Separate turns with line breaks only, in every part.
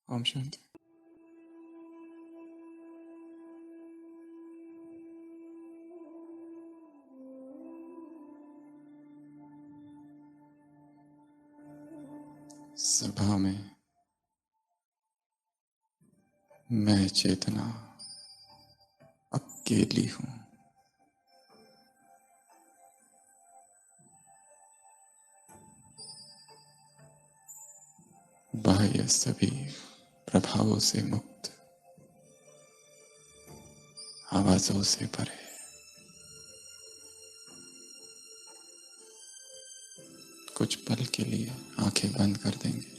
ओम शांति। सभा में मैं चेतना अकेली हूं। बाह्य सभी प्रभावों से मुक्त, आवाजों से परे। कुछ पल के लिए आंखें बंद कर देंगे।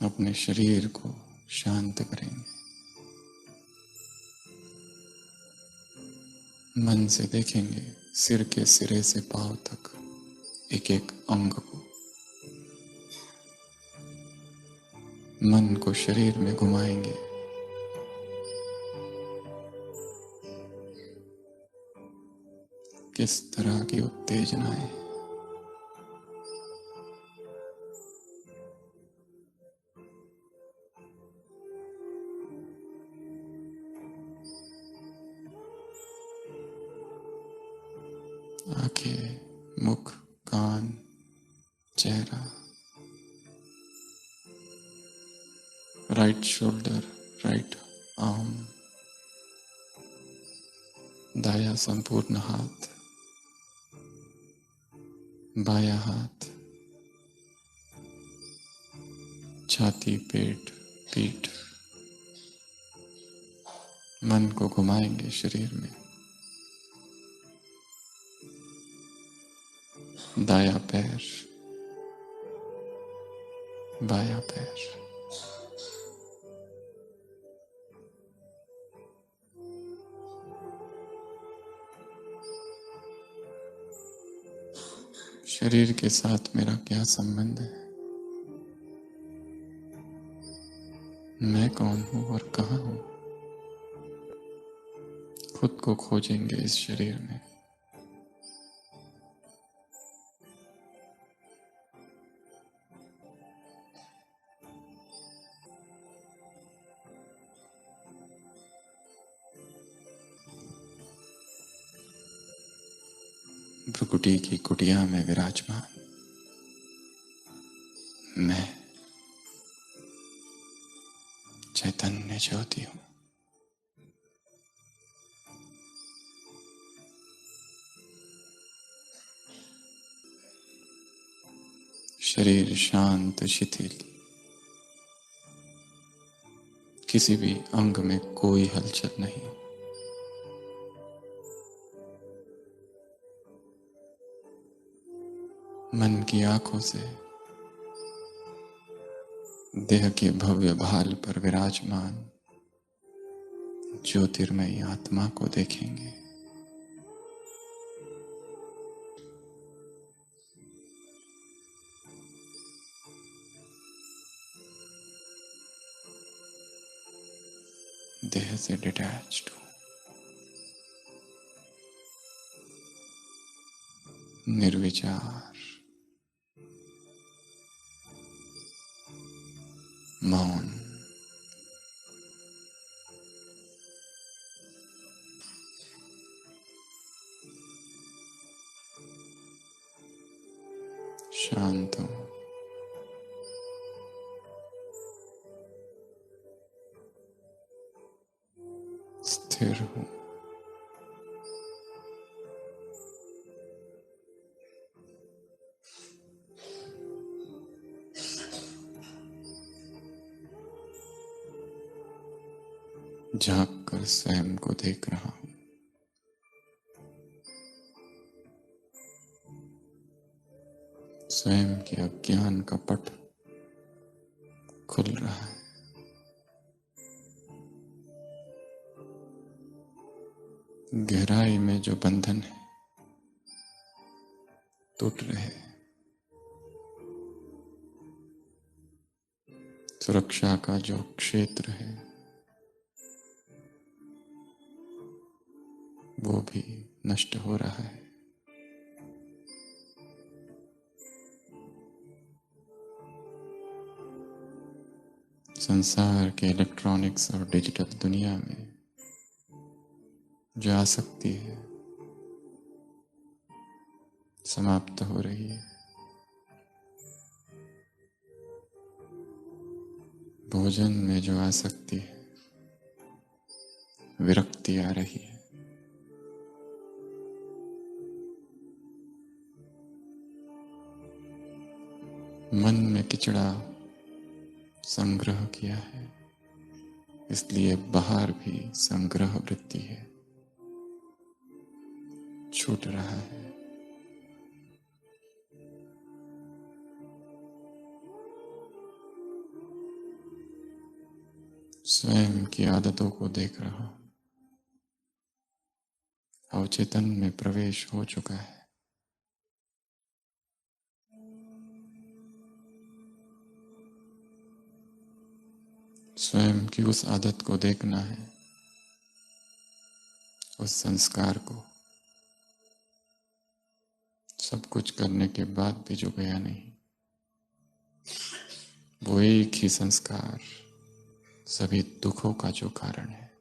अपने शरीर को शांत करेंगे। मन से देखेंगे सिर के सिरे से पांव तक एक एक अंग को। मन को शरीर में घुमाएंगे। किस तरह की उत्तेजनाएं, आंखें, मुख, कान, चेहरा, राइट शोल्डर, राइट आर्म, दाया संपूर्ण हाथ, बायां हाथ, छाती, पेट, पीठ। मन को घुमाएंगे शरीर में। दाया पैर, बायां पैर, शरीर के साथ मेरा क्या संबंध है? मैं कौन हूं और कहां हूं? खुद को खोजेंगे इस शरीर में। भ्रुकुटी की कुटिया में विराजमान मैं चैतन्य ज्योति हूं। शरीर शांत, शिथिल, किसी भी अंग में कोई हलचल नहीं। मन की आंखों से देह के भव्य भाल पर विराजमान ज्योतिर्मयी आत्मा को देखेंगे। देह से डिटैच्ड हो, निर्विचार, मौन। शांत हूं, स्थिर हूं। झांक कर स्वयं को देख रहा हूं। स्वयं के अज्ञान का पट खुल रहा है। गहराई में जो बंधन है टूट रहे हैं। सुरक्षा का जो क्षेत्र है वो भी नष्ट हो रहा है। संसार के इलेक्ट्रॉनिक्स और डिजिटल दुनिया में जो आसक्ति है समाप्त हो रही है। भोजन में जो आसक्ति है विरक्ति आ रही है। मन में किचड़ा संग्रह किया है, इसलिए बाहर भी संग्रह वृत्ति है, छूट रहा है। स्वयं की आदतों को देख रहा हूं। अवचेतन में प्रवेश हो चुका है। स्वयं की उस आदत को देखना है, उस संस्कार को, सब कुछ करने के बाद भी जो गया नहीं, वो एक ही संस्कार सभी दुखों का जो कारण है।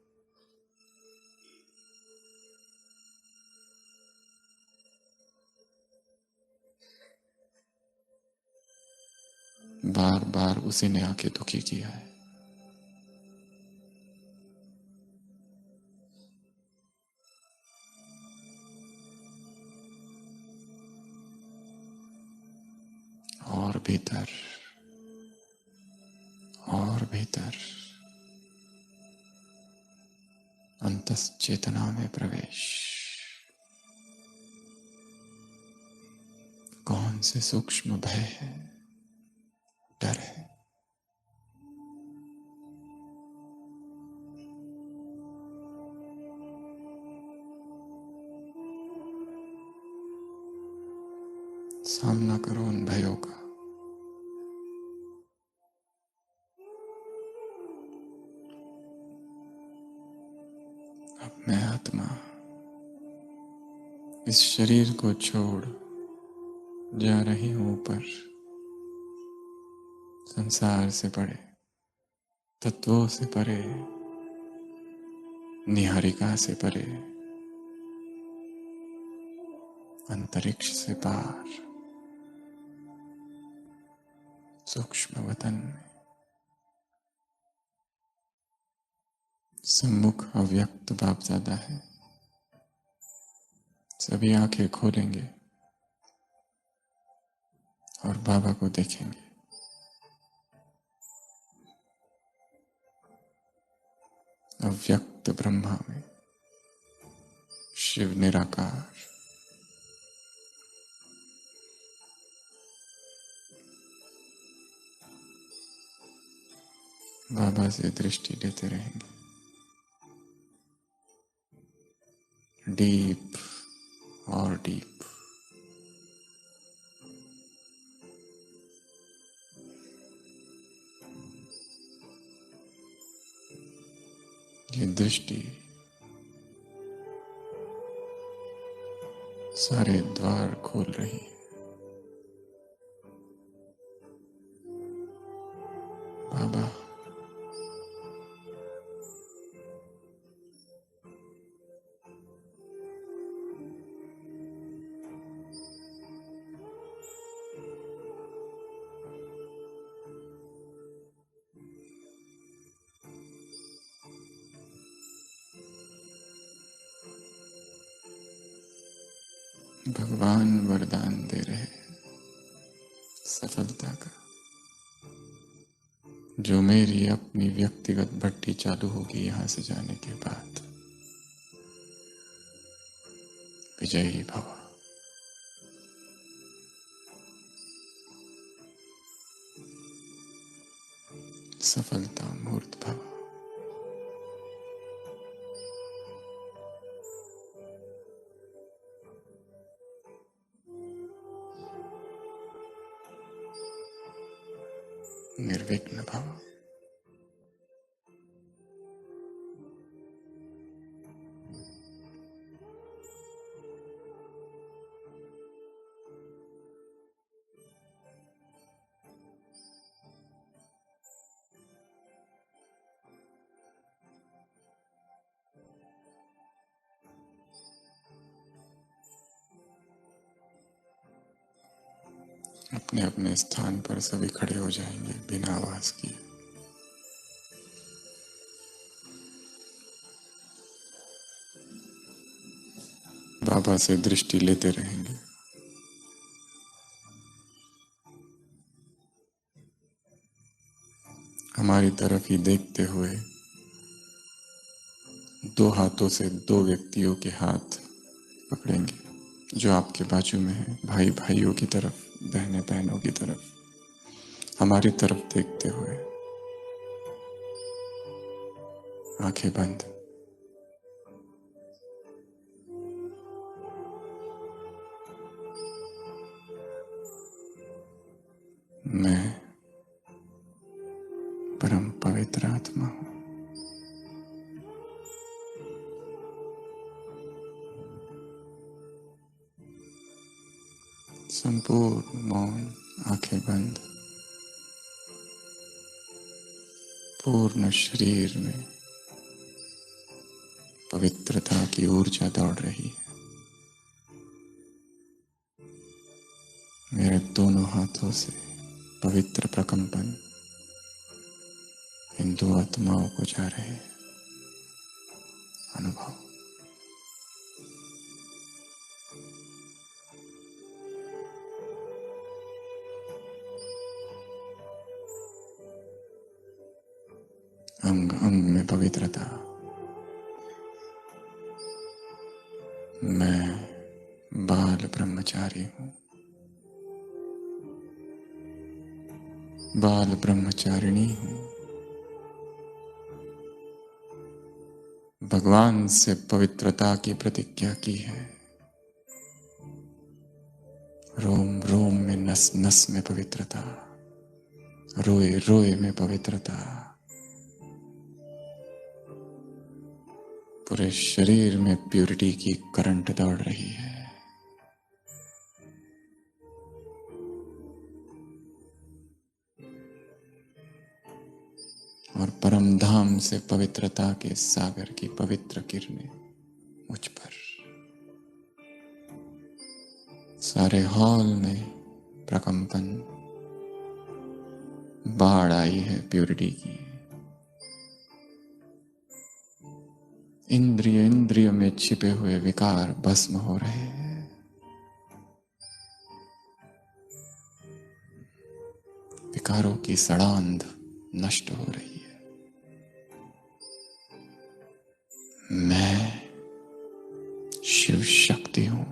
बार बार उसी ने आके दुखी किया है। और भीतर और भीतर अंतस चेतना में प्रवेश। कौन से सूक्ष्म भय है, डर है। सामना करो उन भयों का। अब मैं आत्मा इस शरीर को छोड़ जा रही हूं ऊपर, संसार से परे, तत्वों से परे, निहारिका से परे, अंतरिक्ष से पार, सूक्ष्म वतन में। सम्मुख अव्यक्त बापदादा है। सभी आंखें खोलेंगे और बाबा को देखेंगे। अव्यक्त ब्रह्मा में शिव निराकार। बाबा से दृष्टि लेते रहेंगे। डीप और डीप। ये दृष्टि सारे द्वार खोल रही है। बाबा भगवान वरदान दे रहे हैं सफलता का। जो मेरी अपनी व्यक्तिगत भट्टी चालू होगी यहां से जाने के बाद, विजयी भव। सफलता मूर्त भव। निर्विघ्न भव। अपने अपने स्थान पर सभी खड़े हो जाएंगे बिना आवाज किए। बाबा से दृष्टि लेते रहेंगे। हमारी तरफ ही देखते हुए दो हाथों से दो व्यक्तियों के हाथ पकड़ेंगे जो आपके बाजू में है, भाई भाइयों की तरफ, बहनें बहनों की तरफ, हमारी तरफ देखते हुए, आंखें बंद। मैं परम पवित्र आत्मा हूं। संपूर्ण मौन, आंखें बंद, पूर्ण शरीर में पवित्रता की ऊर्जा दौड़ रही है। मेरे दोनों हाथों से पवित्र प्रकंपन इन दो आत्माओं को जा रहे हैं। अनुभव। अंग अंग में पवित्रता। मैं बाल ब्रह्मचारी हूं, बाल ब्रह्मचारिणी हूं। भगवान से पवित्रता की प्रतिज्ञा की है। रोम रोम में, नस नस में पवित्रता, रोए रोए में पवित्रता, पूरे शरीर में प्यूरिटी की करंट दौड़ रही है। और परम धाम से पवित्रता के सागर की पवित्र किरणें मुझ पर। सारे हॉल में प्रकंपन, बाढ़ आई है प्यूरिटी की। इंद्रिय इंद्रिय में छिपे हुए विकार भस्म हो रहे हैं। विकारों की सड़ांध नष्ट हो रही है। मैं शिव शक्ति हूं।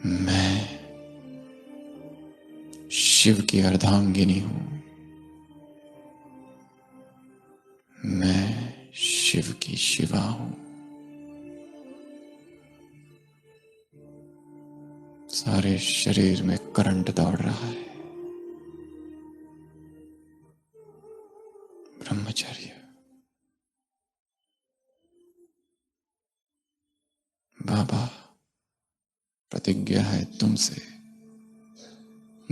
मैं शिव की अर्धांगिनी हूं। मैं शिव की शिवा हूं। सारे शरीर में करंट दौड़ रहा है। ब्रह्मचर्य। बाबा, प्रतिज्ञा है तुमसे,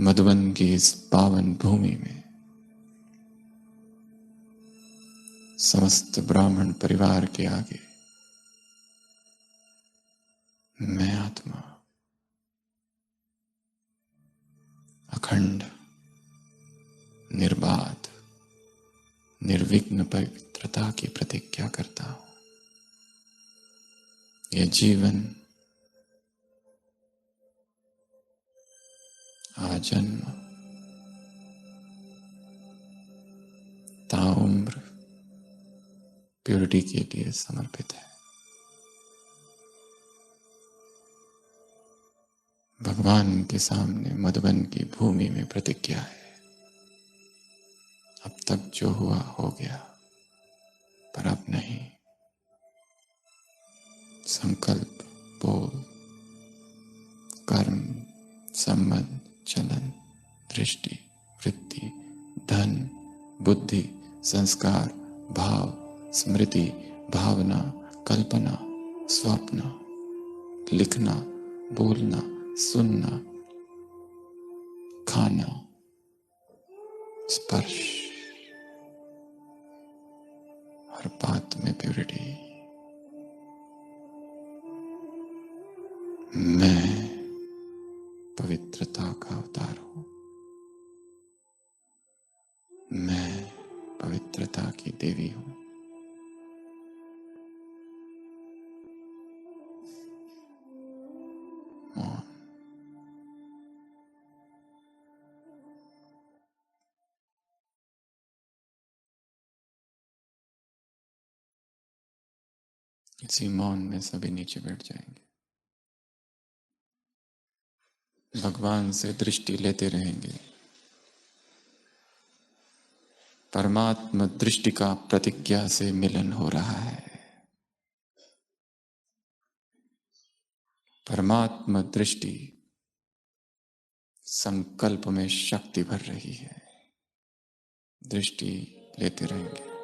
मधुबन की इस पावन भूमि में समस्त ब्राह्मण परिवार के आगे मैं आत्मा अखंड, निर्बाध, निर्विघ्न पवित्रता की प्रतिज्ञा करता हूं। यह जीवन आजन्म, ताउम्र प्योरिटी के लिए समर्पित है। भगवान के सामने मधुबन की भूमि में प्रतिज्ञा है। अब तक जो हुआ हो गया, पर अब नहीं। संकल्प, बोल, कर्म, संबंध, चलन, दृष्टि, वृत्ति, धन, बुद्धि, संस्कार, भाव, स्मृति, भावना, कल्पना, स्वप्न, लिखना, बोलना, सुनना, खाना, स्पर्श, हर बात में प्यूरिटी। मैं पवित्र पवित्रता का अवतार हूं। मैं पवित्रता की देवी हूं। मौन। इसी मौन में सभी नीचे बैठ जाएंगे। भगवान से दृष्टि लेते रहेंगे। परमात्मा दृष्टि का प्रतिज्ञा से मिलन हो रहा है। परमात्मा दृष्टि संकल्प में शक्ति भर रही है। दृष्टि लेते रहेंगे।